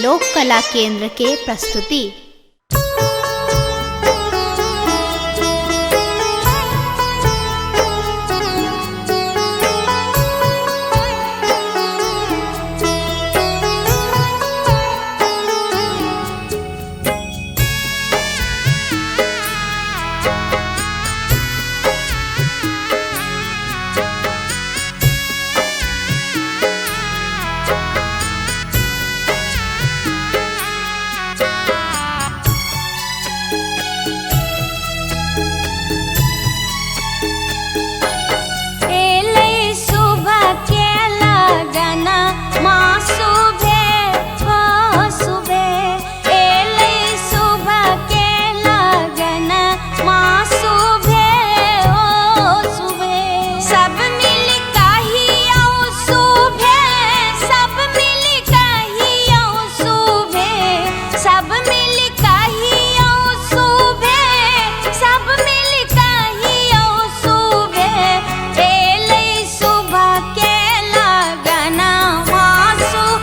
लोक कला केंद्र के प्रस्तुति। सुबह के लगना माँ सुबह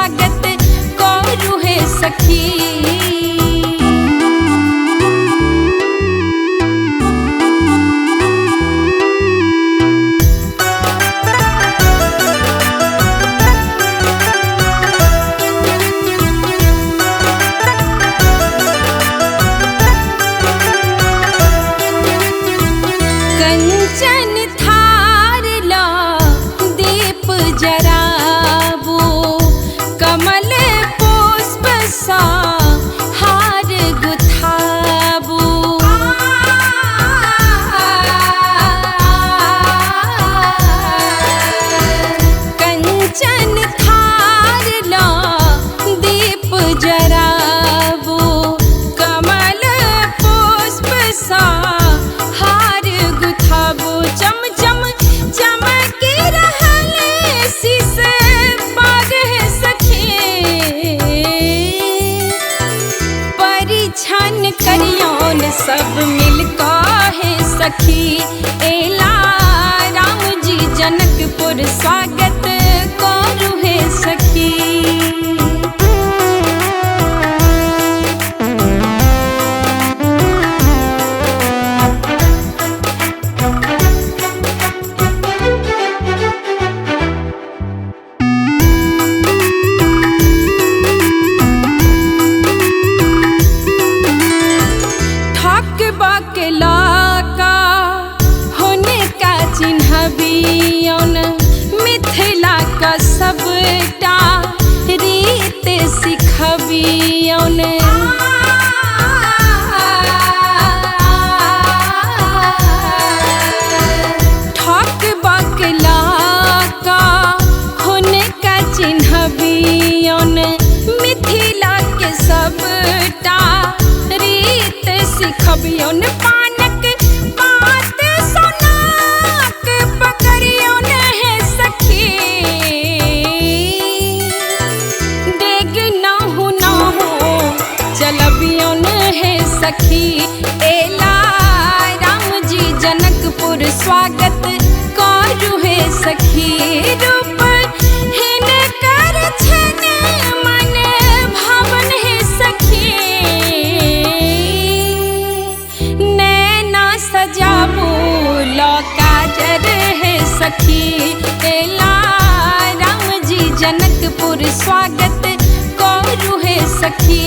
स्वागत करू हे सखी। कंचन थार ला दीप जराबो, कमल पुष्प सा हार गुथाबो। कंचन थार ला दीप जराबो, कमल पुष्प सा हार गुथाबो। चम चम चमकी रहले शीश पाग है सखी, परिछन करियौन सब मिलका है सखी। एला राम जी जनकपुर स्वागत करू है सखी। बकला होने का चिन्हबियौन, मिथिला का सबटा रीत सिखबियौन। ठक बकला का होने का चिन्हबियौन, मिथिला के सबटा रीत सिखबियौन। पानक पात सोनाक पकड़ियौन है सखी, डेग नहु चलबियौन है सखी। एला राम जी जनकपुर स्वागत करू है सखी। रूप हिनकर छन मन भावन है सखी, सजाबो काजर है सखी। एला राम जी जनकपुर स्वागत करू है सखी।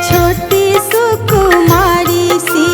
छोटी सुकुमारी सी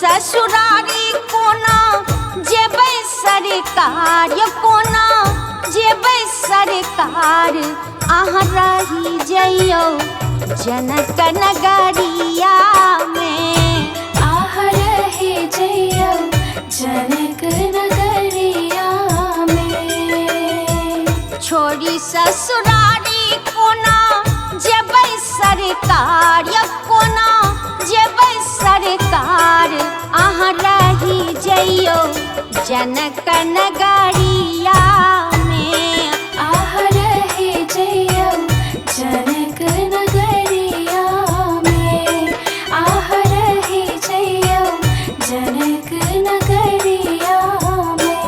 ससुरारी कोना जेबै सरकार, कोना जेबै सरकार। अहाँ रही जइयो जनक नगरिया में, आह रहे जइयो जनक नगरिया में। छोड़ी ससुरारी कोना जेबै सरकार, कोना जेबै सरकार। अहाँ रही जइयो जनक नगरिया में, आह रहे जइयो जनक नगरिया में, आह रहे जइयो जनक नगरिया में।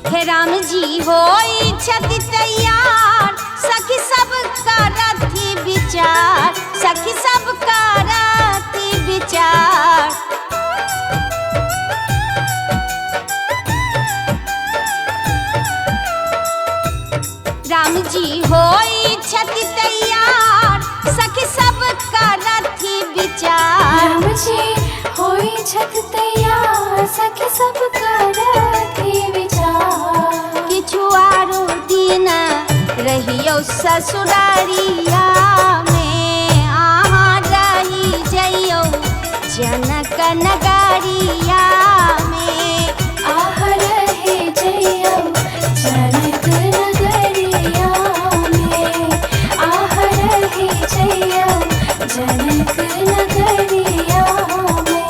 हे राम जी होई छति तैयार, सखी सब करती विचार, सखी सब करती विचार। राम जी होई छति तैयार, सखी सब करती विचार। राम जी होई छत तैयार, सखी सब करती विचार। किछु आरो दिन रहियो ससुरारिया में, अहाँ रही जइयो जनक नगरिया में, आह रहे जइयो जनक नगरिया में, आह रहे जइयो जनक नगरिया में।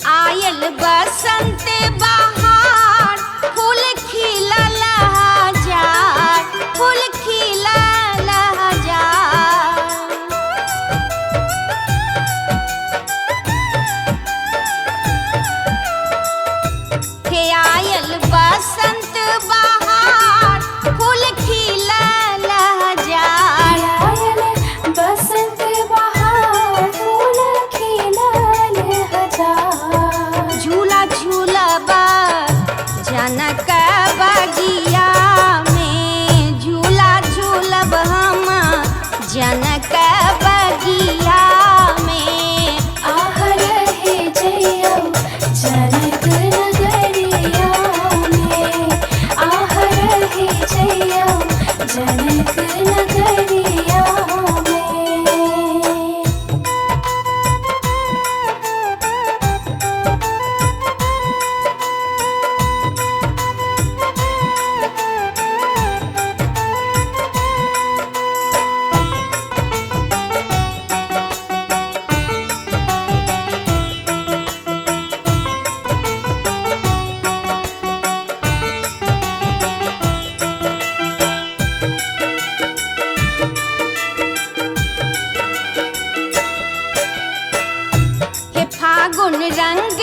आयल बसंत बहार, फूल खिलल हजार, फूल खिलल हजार। हे आयल बसंत बहार, फूल खिलल हजार। आयल बसंत बहार, फूल खिलल हजार। झूला झूलब जनक बगिया में, झूला झूलब हम जनक बगिया में, आह रहे जइयो जनक नगरिया में, आह रहे जइयो जनक नगरिया में। हे फागुन रंग